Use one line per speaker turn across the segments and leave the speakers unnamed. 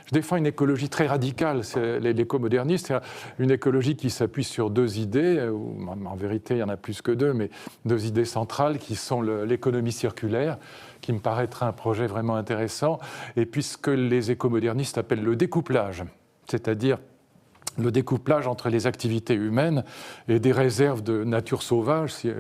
je défends une écologie très radicale. C'est l'éco-moderniste, c'est une écologie qui s'appuie sur deux idées, ou en vérité il y en a plus que deux, mais deux idées centrales qui sont l'économie circulaire, qui me paraît être un projet vraiment intéressant, et puis ce que les éco-modernistes appellent le découplage, c'est-à-dire le découplage entre les activités humaines et des réserves de nature sauvage, si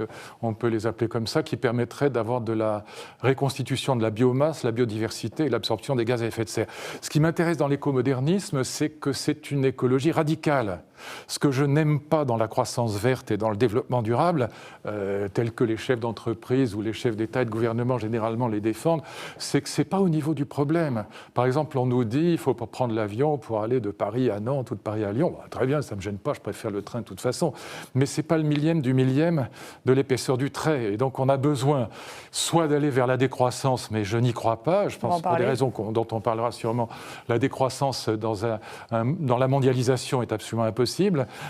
on peut les appeler comme ça, qui permettraient d'avoir de la reconstitution de la biomasse, la biodiversité et l'absorption des gaz à effet de serre. Ce qui m'intéresse dans l'écomodernisme, c'est que c'est une écologie radicale. Ce que je n'aime pas dans la croissance verte et dans le développement durable, tel que les chefs d'entreprise ou les chefs d'État et de gouvernement généralement les défendent, c'est que ce n'est pas au niveau du problème. Par exemple, on nous dit qu'il ne faut pas prendre l'avion pour aller de Paris à Nantes ou de Paris à Lyon. Bah, très bien, ça ne me gêne pas, je préfère le train de toute façon. Mais ce n'est pas le millième du millième de l'épaisseur du trait. Et donc on a besoin soit d'aller vers la décroissance, mais je n'y crois pas. Je pense pour des raisons dont on parlera sûrement. La décroissance dans la mondialisation est absolument impossible.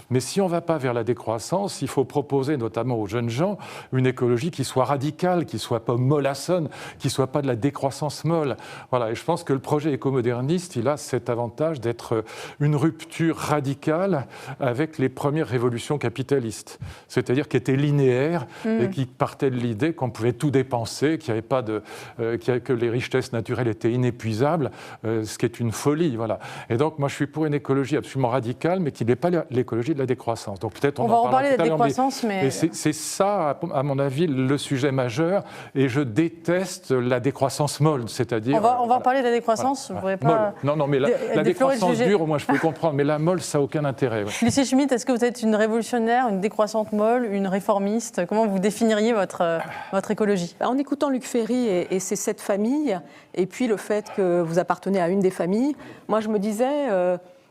Mais si on ne va pas vers la décroissance, il faut proposer notamment aux jeunes gens une écologie qui soit radicale, qui ne soit pas mollassonne, qui ne soit pas de la décroissance molle. Voilà. Et je pense que le projet écomoderniste, il a cet avantage d'être une rupture radicale avec les premières révolutions capitalistes. C'est-à-dire qui étaient linéaires et qui partaient de l'idée qu'on pouvait tout dépenser, qu'il n'y avait pas que les richesses naturelles étaient inépuisables, ce qui est une folie. Voilà. Et donc moi je suis pour une écologie absolument radicale, mais qui n'est pas l'écologie de la décroissance. Donc peut-être
on va en parler de la décroissance, mais
c'est ça, à mon avis, le sujet majeur. Et je déteste la décroissance molle, c'est-à-dire.
On va en parler de la décroissance. Voilà. Je
pas... Non, mais la décroissance dure, au moins je peux comprendre, mais la molle, ça n'a aucun intérêt. Ouais.
Lucie Schmitt, est-ce que vous êtes une révolutionnaire, une décroissante molle, une réformiste? Comment vous définiriez votre écologie?
En écoutant Luc Ferry et ses 7 familles, et puis le fait que vous appartenez à une des familles, moi je me disais.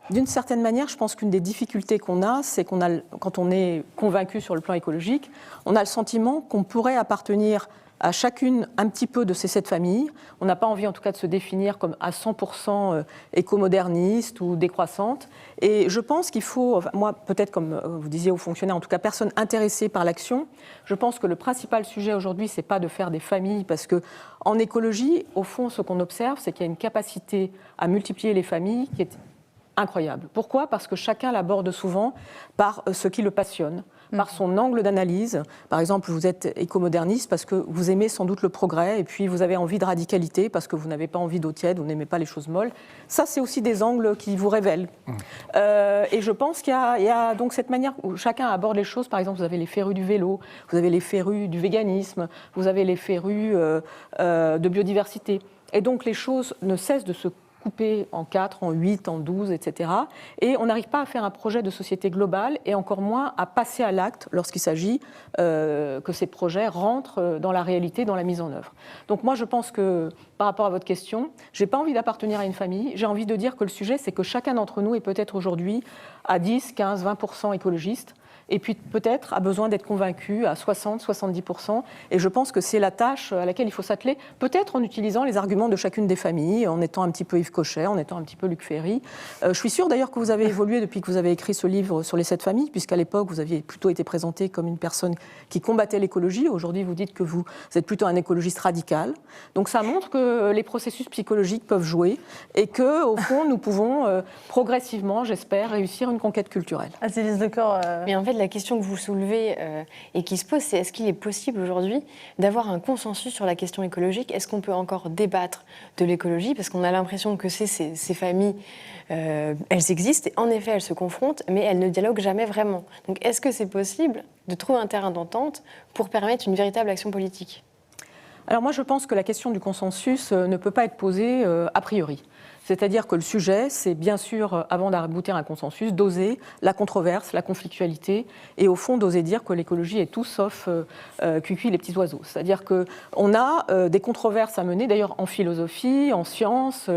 D'une certaine manière, je pense qu'une des difficultés qu'on a, c'est quand on est convaincu sur le plan écologique, on a le sentiment qu'on pourrait appartenir à chacune un petit peu de ces 7 familles. On n'a pas envie en tout cas de se définir comme à 100% écomoderniste ou décroissante. Et je pense qu'il faut, moi peut-être comme vous disiez aux fonctionnaires, en tout cas personne intéressée par l'action, je pense que le principal sujet aujourd'hui, c'est pas de faire des familles, parce que en écologie, au fond, ce qu'on observe, c'est qu'il y a une capacité à multiplier les familles qui est incroyable. Pourquoi ? Parce que chacun l'aborde souvent par ce qui le passionne, par son angle d'analyse. Par exemple, vous êtes écomoderniste parce que vous aimez sans doute le progrès, et puis vous avez envie de radicalité parce que vous n'avez pas envie d'eau tiède, vous n'aimez pas les choses molles. Ça, c'est aussi des angles qui vous révèlent. Et je pense qu'il y a donc cette manière où chacun aborde les choses. Par exemple, vous avez les férus du vélo, vous avez les férus du véganisme, vous avez les férus de biodiversité. Et donc les choses ne cessent de se couper en 4, en 8, en 12, etc. Et on n'arrive pas à faire un projet de société globale, et encore moins à passer à l'acte lorsqu'il s'agit que ces projets rentrent dans la réalité, dans la mise en œuvre. Donc moi, je pense que, par rapport à votre question, je n'ai pas envie d'appartenir à une famille. J'ai envie de dire que le sujet, c'est que chacun d'entre nous est peut-être aujourd'hui à 10, 15, 20% écologiste, et puis peut-être a besoin d'être convaincu à 60, 70%. Et je pense que c'est la tâche à laquelle il faut s'atteler, peut-être en utilisant les arguments de chacune des familles, en étant un petit peu Yves Cochet, en étant un petit peu Luc Ferry. Je suis sûre d'ailleurs que vous avez évolué depuis que vous avez écrit ce livre sur les 7 familles, puisqu'à l'époque, vous aviez plutôt été présenté comme une personne qui combattait l'écologie. Aujourd'hui, vous dites que vous êtes plutôt un écologiste radical. Donc ça montre que les processus psychologiques peuvent jouer, et qu'au fond, nous pouvons progressivement, j'espère, réussir une conquête culturelle.
Aziz Lecor,
Mais en fait, la question que vous soulevez et qui se pose, c'est est-ce qu'il est possible aujourd'hui d'avoir un consensus sur la question écologique ? Est-ce qu'on peut encore débattre de l'écologie ? Parce qu'on a l'impression que ces familles, elles existent, et en effet, elles se confrontent, mais elles ne dialoguent jamais vraiment. Donc, est-ce que c'est possible de trouver un terrain d'entente pour permettre une véritable action politique ?
Alors moi, je pense que la question du consensus ne peut pas être posée a priori. C'est-à-dire que le sujet, c'est bien sûr, avant d'aboutir à un consensus, d'oser la controverse, la conflictualité, et au fond d'oser dire que l'écologie est tout sauf cuicui les petits oiseaux. C'est-à-dire qu'on a des controverses à mener, d'ailleurs en philosophie, en sciences,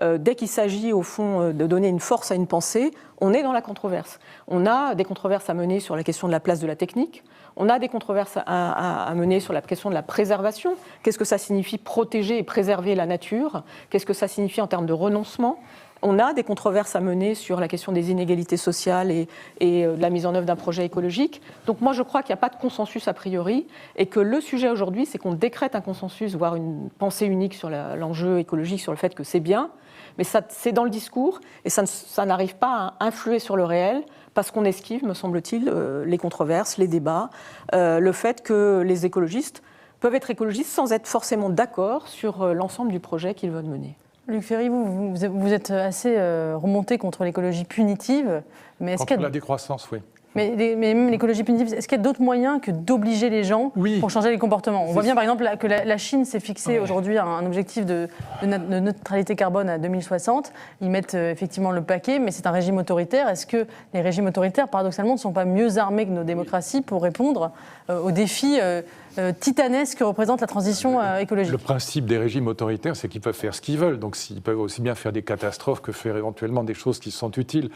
dès qu'il s'agit au fond de donner une force à une pensée, on est dans la controverse. On a des controverses à mener sur la question de la place de la technique. On a des controverses à mener sur la question de la préservation. Qu'est-ce que ça signifie protéger et préserver la nature ? Qu'est-ce que ça signifie en termes de renoncement ? on a des controverses à mener sur la question des inégalités sociales et de la mise en œuvre d'un projet écologique. Donc moi, je crois qu'il n'y a pas de consensus a priori et que le sujet aujourd'hui, c'est qu'on décrète un consensus, voire une pensée unique sur l'enjeu écologique, sur le fait que c'est bien, mais c'est dans le discours et ça n'arrive pas à influer sur le réel parce qu'on esquive, me semble-t-il, les controverses, les débats, le fait que les écologistes peuvent être écologistes sans être forcément d'accord sur l'ensemble du projet qu'ils veulent mener.
Luc Ferry, vous êtes assez remonté contre l'écologie punitive, mais est-ce
contre la décroissance, oui.
Mais même l'écologie punitive, est-ce qu'il y a d'autres moyens que d'obliger les gens pour changer les comportements ? On voit bien par exemple que la Chine s'est fixé aujourd'hui un objectif de neutralité carbone à 2060. Ils mettent effectivement le paquet, mais c'est un régime autoritaire. Est-ce que les régimes autoritaires, paradoxalement, ne sont pas mieux armés que nos démocraties pour répondre aux défis titanesques que représente la transition écologique ?
Le principe des régimes autoritaires, c'est qu'ils peuvent faire ce qu'ils veulent. Donc ils peuvent aussi bien faire des catastrophes que faire éventuellement des choses qui sont utiles.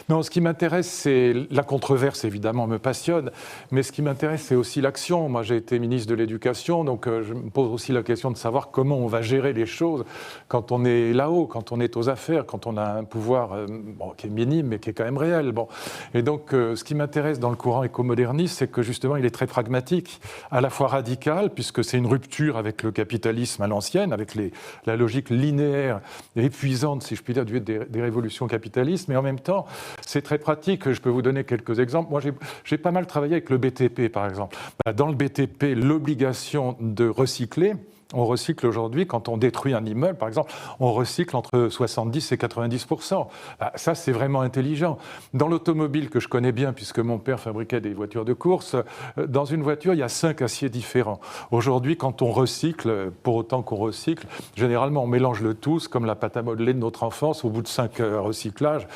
Non, ce qui m'intéresse, c'est la controverse, évidemment, me passionne. Mais ce qui m'intéresse, c'est aussi l'action. Moi, j'ai été ministre de l'Éducation, donc je me pose aussi la question de savoir comment on va gérer les choses quand on est là-haut, quand on est aux affaires, quand on a un pouvoir qui est minime, mais qui est quand même réel. Bon. Et donc, ce qui m'intéresse dans le courant écomoderniste, c'est que justement, il est très pragmatique, à la fois radical, puisque c'est une rupture avec le capitalisme à l'ancienne, avec la logique linéaire et épuisante, si je puis dire, des révolutions capitalistes, mais en même temps, c'est très pratique. Je peux vous donner quelques exemples. Moi, j'ai pas mal travaillé avec le BTP, par exemple. Dans le BTP, l'obligation de recycler, on recycle aujourd'hui, quand on détruit un immeuble, par exemple, on recycle entre 70 et 90%. Ça, c'est vraiment intelligent. Dans l'automobile, que je connais bien, puisque mon père fabriquait des voitures de course, dans une voiture, il y a 5 aciers différents. Aujourd'hui, quand on recycle, pour autant qu'on recycle, généralement, on mélange le tout, comme la pâte à modeler de notre enfance. Au bout de 5 recyclages,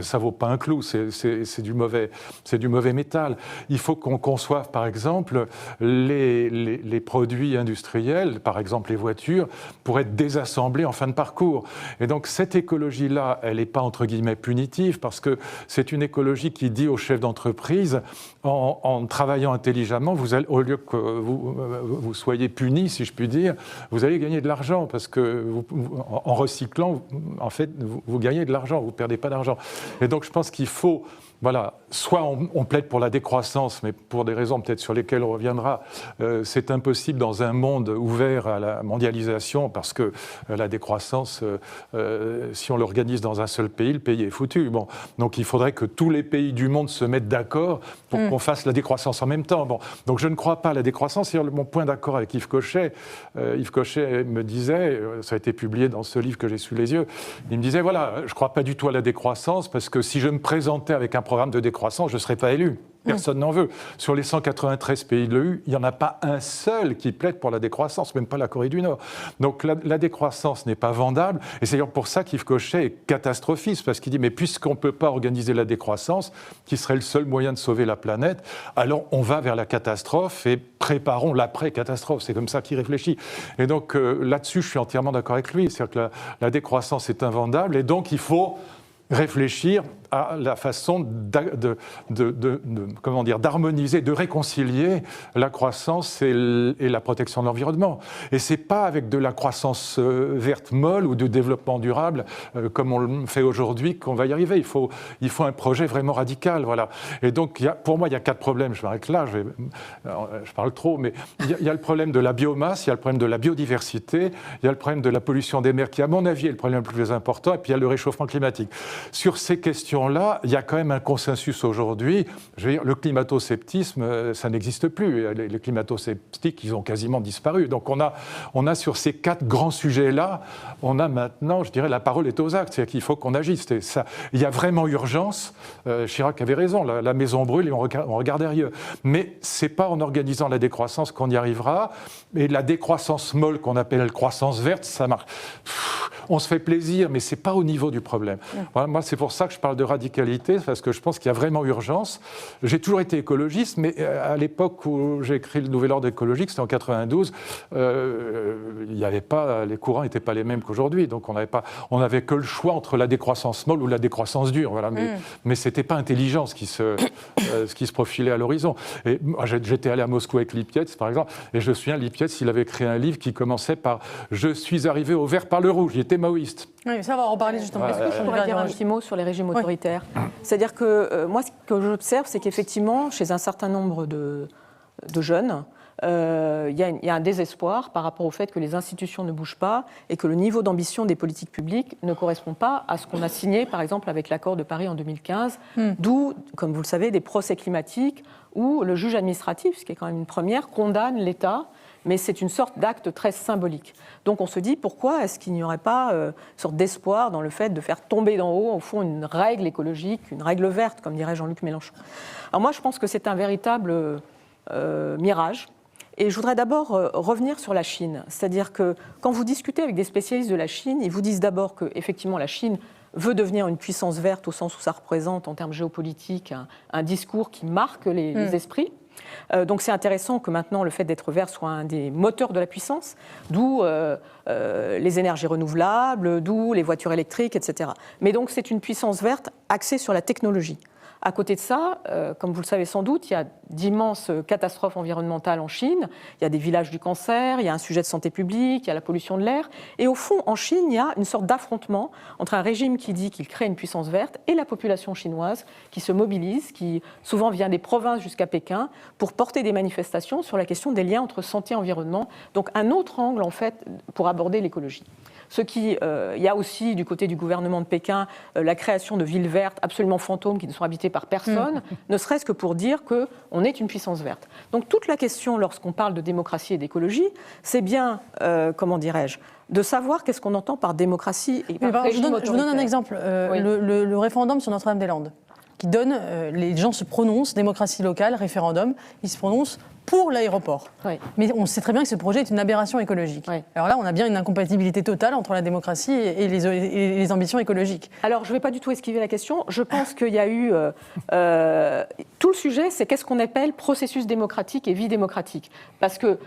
ça ne vaut pas un clou, c'est du mauvais métal. Il faut qu'on conçoive, par exemple, les produits industriels, par exemple les voitures, pour être désassemblées en fin de parcours. Et donc cette écologie-là, elle n'est pas entre guillemets punitive, parce que c'est une écologie qui dit aux chefs d'entreprise, en travaillant intelligemment, au lieu que vous soyez punis, si je puis dire, vous allez gagner de l'argent, parce que en recyclant, en fait, vous gagnez de l'argent, vous ne perdez pas d'argent. Et donc je pense qu'il faut... Voilà, soit on plaide pour la décroissance, mais pour des raisons peut-être sur lesquelles on reviendra, c'est impossible dans un monde ouvert à la mondialisation, parce que la décroissance, si on l'organise dans un seul pays, le pays est foutu. Bon, donc il faudrait que tous les pays du monde se mettent d'accord pour qu'on fasse la décroissance en même temps. Bon, donc je ne crois pas à la décroissance. C'est mon point d'accord avec Yves Cochet. Yves Cochet me disait, ça a été publié dans ce livre que j'ai sous les yeux, il me disait, voilà, je ne crois pas du tout à la décroissance, parce que si je me présentais avec un programme de décroissance, je ne serais pas élu. Personne n'en veut. Sur les 193 pays de l'EU, il n'y en a pas un seul qui plaide pour la décroissance, même pas la Corée du Nord. Donc la décroissance n'est pas vendable. Et c'est d'ailleurs pour ça qu'Yves Cochet est catastrophiste, parce qu'il dit, mais puisqu'on ne peut pas organiser la décroissance, qui serait le seul moyen de sauver la planète, alors on va vers la catastrophe et préparons l'après-catastrophe. C'est comme ça qu'il réfléchit. Et donc là-dessus, je suis entièrement d'accord avec lui. C'est-à-dire que la décroissance est invendable, et donc il faut réfléchir à la façon d'harmoniser, de réconcilier la croissance et la protection de l'environnement. Et ce n'est pas avec de la croissance verte molle ou du développement durable, comme on le fait aujourd'hui, qu'on va y arriver. Il faut un projet vraiment radical. Voilà. Et donc, pour moi, il y a 4 problèmes. Je m'arrête là, je parle trop, mais il y a le problème de la biomasse, il y a le problème de la biodiversité, il y a le problème de la pollution des mers, qui, à mon avis, est le problème le plus important, et puis il y a le réchauffement climatique. Sur ces questions-là, il y a quand même un consensus aujourd'hui. Je veux dire, le climato-sceptisme, ça n'existe plus. Les climato-sceptiques, ils ont quasiment disparu. Donc on a sur ces 4 grands sujets-là, on a maintenant, je dirais, la parole est aux actes. C'est-à-dire qu'il faut qu'on agisse. Il y a vraiment urgence. Chirac avait raison, la maison brûle et on regarde derrière. Mais ce n'est pas en organisant la décroissance qu'on y arrivera. Et la décroissance molle, qu'on appelle la croissance verte, ça marche. On se fait plaisir, mais ce n'est pas au niveau du problème. Voilà, moi, c'est pour ça que je parle de radicalité, parce que je pense qu'il y a vraiment urgence. J'ai toujours été écologiste, mais à l'époque où j'ai écrit le Nouvel Ordre écologique, c'était en 92, il y avait pas, les courants n'étaient pas les mêmes qu'aujourd'hui. Donc on n'avait que le choix entre la décroissance molle ou la décroissance dure. Voilà. Mais ce n'était pas intelligent ce qui se profilait à l'horizon. Et moi, j'étais allé à Moscou avec Lippietz, par exemple, et je me souviens, Lippietz, il avait écrit un livre qui commençait par « Je suis arrivé au vert par le rouge ». Il était maoïste.
Oui, ça, on va en reparler justement.
Est-ce que je pourrais dire un petit mot sur les régimes autoritaires ? C'est-à-dire que moi, ce que j'observe, c'est qu'effectivement, chez un certain nombre de jeunes, il y a un désespoir par rapport au fait que les institutions ne bougent pas et que le niveau d'ambition des politiques publiques ne correspond pas à ce qu'on a signé, par exemple, avec l'accord de Paris en 2015, d'où, comme vous le savez, des procès climatiques où le juge administratif, ce qui est quand même une première, condamne l'État, mais c'est une sorte d'acte très symbolique. Donc on se dit, pourquoi est-ce qu'il n'y aurait pas une sorte d'espoir dans le fait de faire tomber d'en haut, au fond, une règle écologique, une règle verte, comme dirait Jean-Luc Mélenchon. Alors moi, je pense que c'est un véritable mirage. Et je voudrais d'abord revenir sur la Chine. C'est-à-dire que quand vous discutez avec des spécialistes de la Chine, ils vous disent d'abord qu'effectivement la Chine veut devenir une puissance verte au sens où ça représente en termes géopolitiques un discours qui marque les esprits. Donc c'est intéressant que maintenant le fait d'être vert soit un des moteurs de la puissance, d'où les énergies renouvelables, d'où les voitures électriques, etc. Mais donc c'est une puissance verte axée sur la technologie. À côté de ça, comme vous le savez sans doute, il y a d'immenses catastrophes environnementales en Chine. Il y a des villages du cancer, il y a un sujet de santé publique, il y a la pollution de l'air. Et au fond, en Chine, il y a une sorte d'affrontement entre un régime qui dit qu'il crée une puissance verte et la population chinoise qui se mobilise, qui souvent vient des provinces jusqu'à Pékin, pour porter des manifestations sur la question des liens entre santé et environnement. Donc un autre angle, en fait, pour aborder l'écologie. Il y a aussi, du côté du gouvernement de Pékin, la création de villes vertes absolument fantômes qui ne sont habitées par personne, ne serait-ce que pour dire qu'on est une puissance verte. Donc toute la question, lorsqu'on parle de démocratie et d'écologie, c'est bien, comment dirais-je, de savoir qu'est-ce qu'on entend par démocratie et par régime autoritaire.
Je vous donne un exemple. Le référendum sur Notre-Dame-des-Landes, qui donne, les gens se prononcent, démocratie locale, référendum, ils se prononcent pour l'aéroport. Oui. Mais on sait très bien que ce projet est une aberration écologique. Oui. Alors là, on a bien une incompatibilité totale entre la démocratie et les ambitions écologiques.
Alors, je ne vais pas du tout esquiver la question. Je pense qu'il y a eu... tout le sujet, c'est qu'est-ce qu'on appelle processus démocratique et vie démocratique. Parce que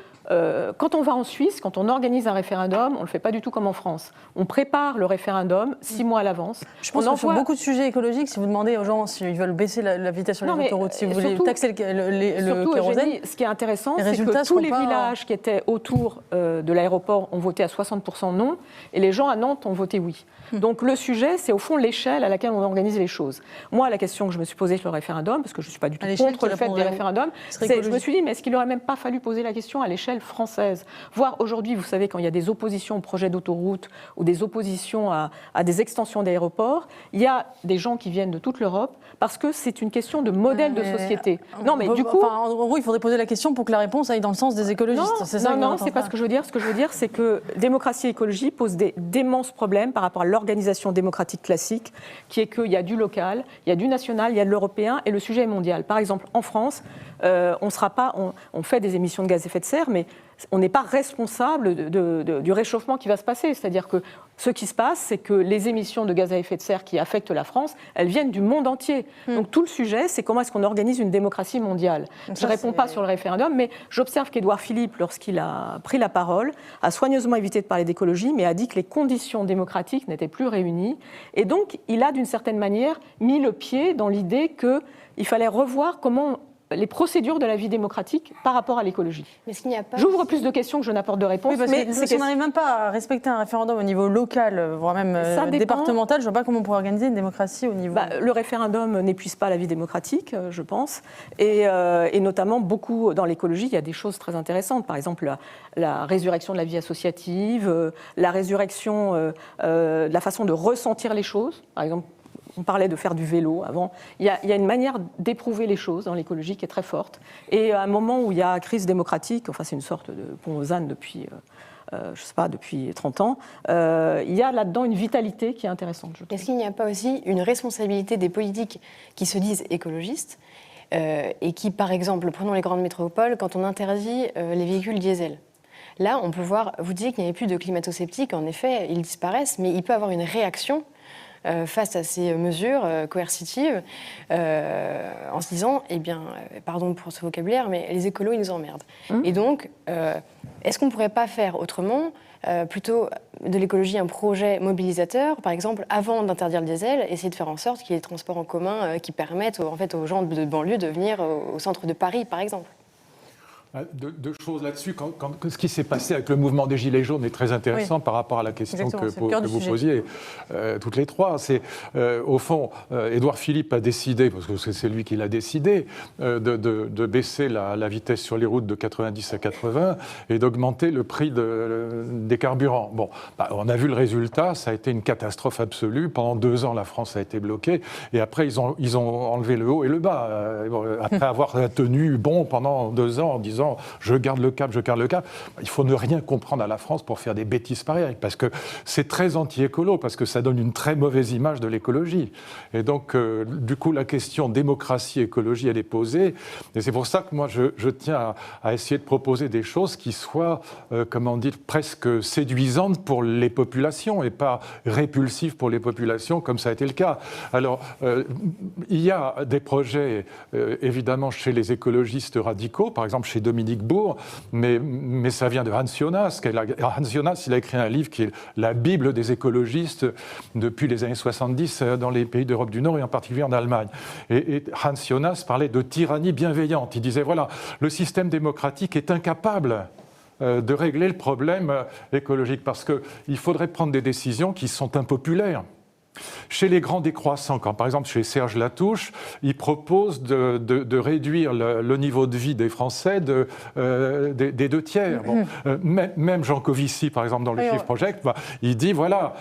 quand on va en Suisse, quand on organise un référendum, on ne le fait pas du tout comme en France. On prépare le référendum 6 mois à l'avance.
Je pense que sur beaucoup de sujets écologiques, si vous demandez aux gens s'ils veulent baisser la vitesse sur les autoroutes, si vous voulez taxer le kérosène...
Ce qui est intéressant, c'est que tous les villages qui étaient autour de l'aéroport ont voté à 60% non, et les gens à Nantes ont voté oui. Donc le sujet, c'est au fond l'échelle à laquelle on organise les choses. Moi, la question que je me suis posée sur le référendum, parce que je ne suis pas du tout contre le fait des référendums, je me suis dit, mais est-ce qu'il n'aurait même pas fallu poser la question à l'échelle française ? Voire aujourd'hui, vous savez, quand il y a des oppositions au projet d'autoroute ou des oppositions à des extensions d'aéroports, il y a des gens qui viennent de toute l'Europe parce que c'est une question de modèle de société.
Non, mais du coup... en gros, il faudrait poser la question pour que la réponse aille dans le sens des écologistes.
Non, c'est pas ce que je veux dire. Ce que je veux dire, c'est que démocratie et écologie posent d'immenses problèmes par rapport à l'organisation démocratique classique, qui est qu'il y a du local, il y a du national, il y a de l'européen, et le sujet est mondial. Par exemple, en France, on fait des émissions de gaz à effet de serre, mais on n'est pas responsable du réchauffement qui va se passer. C'est-à-dire que ce qui se passe, c'est que les émissions de gaz à effet de serre qui affectent la France, elles viennent du monde entier. Donc tout le sujet, c'est comment est-ce qu'on organise une démocratie mondiale. Je ne réponds pas sur le référendum, mais j'observe qu'Édouard Philippe, lorsqu'il a pris la parole, a soigneusement évité de parler d'écologie, mais a dit que les conditions démocratiques n'étaient plus réunies. Et donc, il a d'une certaine manière mis le pied dans l'idée qu'il fallait revoir comment les procédures de la vie démocratique par rapport à l'écologie.
Mais est-ce qu'il n'y a pas...
J'ouvre plus de questions que je n'apporte de réponses.
Oui, mais si on n'arrive même pas à respecter un référendum au niveau local, voire même départemental, je ne vois pas comment on pourrait organiser une démocratie au niveau...
Le référendum n'épuise pas la vie démocratique, je pense. Et notamment, beaucoup dans l'écologie, il y a des choses très intéressantes. Par exemple, la résurrection de la vie associative, la résurrection de la façon de ressentir les choses. Par exemple, on parlait de faire du vélo avant. Il y a une manière d'éprouver les choses dans l'écologie qui est très forte. Et à un moment où il y a crise démocratique, enfin c'est une sorte de pont aux ânes depuis, depuis 30 ans, il y a là-dedans une vitalité qui est intéressante.
Est-ce qu'il n'y a pas aussi une responsabilité des politiques qui se disent écologistes et qui, par exemple, prenons les grandes métropoles, quand on interdit les véhicules diesel, là, on peut voir, vous disiez qu'il n'y avait plus de climato-sceptiques, en effet, ils disparaissent, mais il peut y avoir une réaction face à ces mesures coercitives en se disant, eh bien, pardon pour ce vocabulaire, mais les écolos, ils nous emmerdent. Et donc, est-ce qu'on ne pourrait pas faire autrement, plutôt de l'écologie un projet mobilisateur, par exemple, avant d'interdire le diesel, essayer de faire en sorte qu'il y ait des transports en commun qui permettent en fait, aux gens de banlieue de venir au centre de Paris, par exemple.
Deux choses là-dessus. Ce qui s'est passé avec le mouvement des Gilets jaunes est très intéressant par rapport à la question que vous posiez toutes les trois. C'est, au fond, Édouard Philippe a décidé, parce que c'est lui qui l'a décidé, de baisser la vitesse sur les routes de 90 à 80 et d'augmenter le prix des carburants. Bon, on a vu le résultat, ça a été une catastrophe absolue. Pendant 2 ans, la France a été bloquée. Et après, ils ont enlevé le haut et le bas. Après avoir tenu bon pendant 2 ans en disant je garde le cap, je garde le cap. Il faut ne rien comprendre à la France pour faire des bêtises pareilles, parce que c'est très anti-écolo, parce que ça donne une très mauvaise image de l'écologie. Et donc, du coup, la question démocratie-écologie, elle est posée. Et c'est pour ça que moi, je tiens à essayer de proposer des choses qui soient, comment dire, presque séduisantes pour les populations et pas répulsives pour les populations, comme ça a été le cas. Alors, il y a des projets, évidemment, chez les écologistes radicaux, par exemple chez Dominique Bourg, mais ça vient de Hans Jonas. Hans Jonas, il a écrit un livre qui est la Bible des écologistes depuis les années 70 dans les pays d'Europe du Nord et en particulier en Allemagne. Et Hans Jonas parlait de tyrannie bienveillante. Il disait, voilà, le système démocratique est incapable de régler le problème écologique parce qu'il faudrait prendre des décisions qui sont impopulaires. Chez les grands décroissants, quand par exemple chez Serge Latouche, il propose de réduire le niveau de vie des Français des 2 tiers. Bon, même Jean Covici, par exemple, dans le Shift Project, il dit voilà,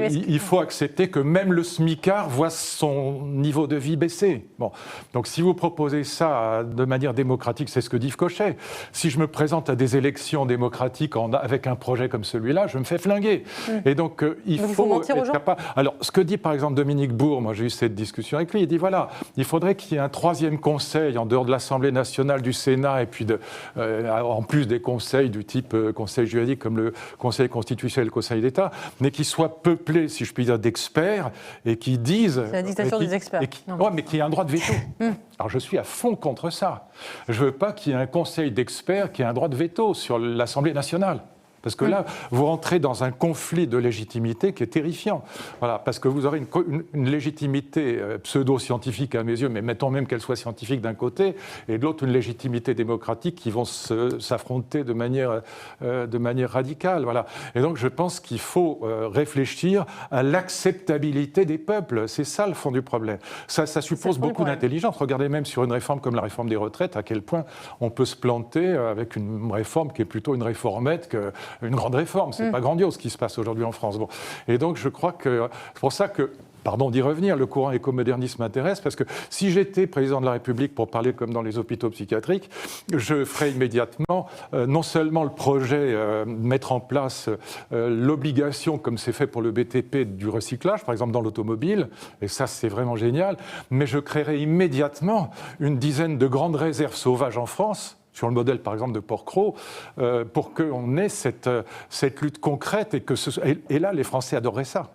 il faut accepter que même le smicard voit son niveau de vie baisser. Bon, donc si vous proposez ça de manière démocratique, c'est ce que dit Yves Cochet. Si je me présente à des élections démocratiques avec un projet comme celui-là, je me fais flinguer. Et donc il faut être capable. Alors, ce que dit par exemple Dominique Bourg, moi j'ai eu cette discussion avec lui, il dit voilà, il faudrait qu'il y ait un 3e conseil en dehors de l'Assemblée nationale, du Sénat et puis en plus des conseils du type conseil juridique comme le Conseil constitutionnel, le Conseil d'État, mais qui soit peuplé, si je puis dire, d'experts et qui disent...
C'est la dictature des experts.
Mais qui ait un droit de veto. Alors je suis à fond contre ça. Je ne veux pas qu'il y ait un conseil d'experts qui ait un droit de veto sur l'Assemblée nationale. Parce que là, vous rentrez dans un conflit de légitimité qui est terrifiant. Voilà, parce que vous aurez une légitimité pseudo-scientifique à mes yeux, mais mettons même qu'elle soit scientifique d'un côté, et de l'autre une légitimité démocratique qui vont s'affronter de manière radicale. Voilà. Et donc je pense qu'il faut réfléchir à l'acceptabilité des peuples. C'est ça le fond du problème. Ça suppose beaucoup d'intelligence. Regardez même sur une réforme comme la réforme des retraites, à quel point on peut se planter avec une réforme qui est plutôt une réformette qu'une grande réforme. C'est pas grandiose ce qui se passe aujourd'hui en France. Bon. Et donc je crois que c'est pour ça que, pardon d'y revenir, le courant écomoderniste m'intéresse, parce que si j'étais président de la République, pour parler comme dans les hôpitaux psychiatriques, je ferais immédiatement non seulement le projet mettre en place l'obligation, comme c'est fait pour le BTP, du recyclage, par exemple dans l'automobile, et ça c'est vraiment génial, mais je créerais immédiatement une dizaine de grandes réserves sauvages en France, sur le modèle, par exemple, de Port-Cros, pour qu'on ait cette lutte concrète et là, les Français adoreraient ça.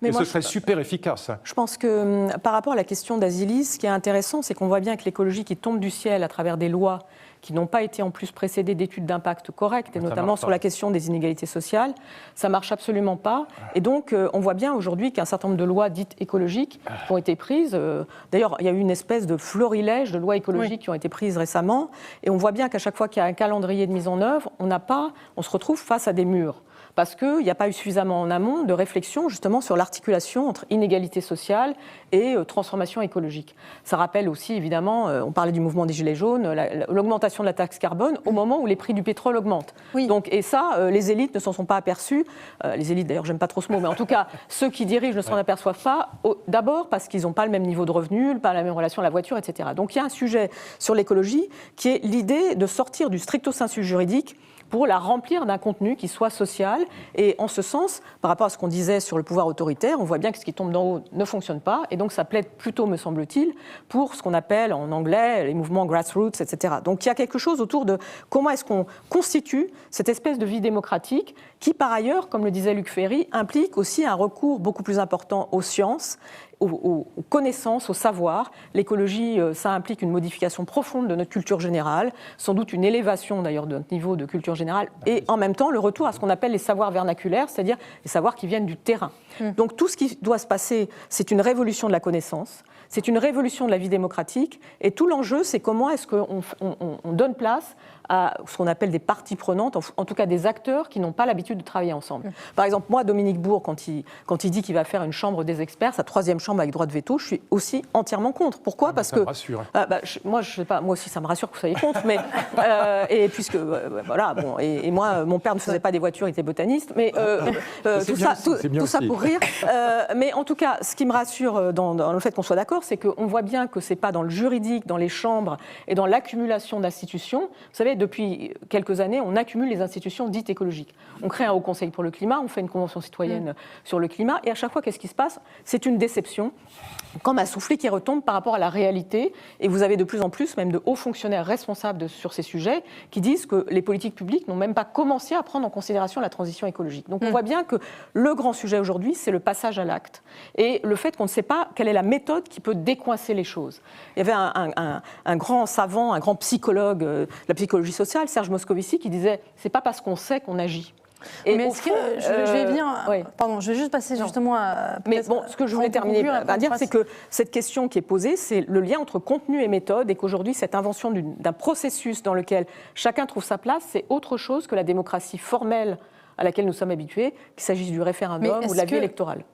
Mais ce serait super efficace.
Je pense que, par rapport à la question d'Asilis, ce qui est intéressant, c'est qu'on voit bien que l'écologie qui tombe du ciel à travers des lois qui n'ont pas été en plus précédées d'études d'impact correctes, et notamment sur la question des inégalités sociales, ça ne marche absolument pas. Et donc, on voit bien aujourd'hui qu'un certain nombre de lois dites écologiques ont été prises. D'ailleurs, il y a eu une espèce de florilège de lois écologiques qui ont été prises récemment. Et on voit bien qu'à chaque fois qu'il y a un calendrier de mise en œuvre, on se retrouve face à des murs. Parce qu'il n'y a pas eu suffisamment en amont de réflexion justement sur l'articulation entre inégalité sociale et transformation écologique. Ça rappelle aussi évidemment, on parlait du mouvement des Gilets jaunes, l'augmentation de la taxe carbone au moment où les prix du pétrole augmentent. Oui. Donc, et ça, les élites ne s'en sont pas aperçues. Les élites d'ailleurs, j'aime pas trop ce mot, mais en tout cas, ceux qui dirigent ne s'en aperçoivent pas. D'abord parce qu'ils n'ont pas le même niveau de revenu, pas la même relation à la voiture, etc. Donc il y a un sujet sur l'écologie qui est l'idée de sortir du stricto sensu juridique pour la remplir d'un contenu qui soit social. Et en ce sens, par rapport à ce qu'on disait sur le pouvoir autoritaire, on voit bien que ce qui tombe d'en haut ne fonctionne pas. Et donc ça plaide plutôt, me semble-t-il, pour ce qu'on appelle en anglais les mouvements grassroots, etc. Donc il y a quelque chose autour de comment est-ce qu'on constitue cette espèce de vie démocratique qui, par ailleurs, comme le disait Luc Ferry, implique aussi un recours beaucoup plus important aux sciences, aux connaissances, au savoir. L'écologie, ça implique une modification profonde de notre culture générale, sans doute une élévation d'ailleurs de notre niveau de culture générale, et en même temps le retour à ce qu'on appelle les savoirs vernaculaires, c'est-à-dire les savoirs qui viennent du terrain. Donc tout ce qui doit se passer, c'est une révolution de la connaissance, c'est une révolution de la vie démocratique, et tout l'enjeu, c'est comment est-ce qu'on donne place à ce qu'on appelle des parties prenantes, en tout cas des acteurs qui n'ont pas l'habitude de travailler ensemble. Par exemple, moi, Dominique Bourg, quand il dit qu'il va faire une chambre des experts, sa 3e chambre avec droit de veto, je suis aussi entièrement contre. Pourquoi ? Parce
ça
que
me rassure.
Moi, je sais pas, moi aussi, ça me rassure que vous soyez contre, mais et puisque voilà, bon, et moi, mon père ne faisait pas des voitures, il était botaniste, mais tout ça pour rire. Mais en tout cas, ce qui me rassure dans le fait qu'on soit d'accord, c'est qu'on voit bien que c'est pas dans le juridique, dans les chambres et dans l'accumulation d'institutions. Vous savez, depuis quelques années, on accumule les institutions dites écologiques. On crée un Haut Conseil pour le climat, on fait une convention citoyenne sur le climat, et à chaque fois, qu'est-ce qui se passe ? C'est une déception, comme un soufflet qui retombe par rapport à la réalité. Et vous avez de plus en plus, même de hauts fonctionnaires responsables sur ces sujets, qui disent que les politiques publiques n'ont même pas commencé à prendre en considération la transition écologique. Donc on voit bien que le grand sujet aujourd'hui, c'est le passage à l'acte. Et le fait qu'on ne sait pas quelle est la méthode qui peut décoincer les choses. Il y avait un grand savant, un grand psychologue de la psychologie sociale, Serge Moscovici, qui disait « c'est pas parce qu'on sait qu'on agit ».
Mais est-ce que je vais venir. Oui. Pardon, je vais juste passer justement à.
Mais bon, ce que je voulais terminer par dire, c'est que cette question qui est posée, c'est le lien entre contenu et méthode, et qu'aujourd'hui, cette invention d'un processus dans lequel chacun trouve sa place, c'est autre chose que la démocratie formelle à laquelle nous sommes habitués, qu'il s'agisse du référendum ou de la vie électorale.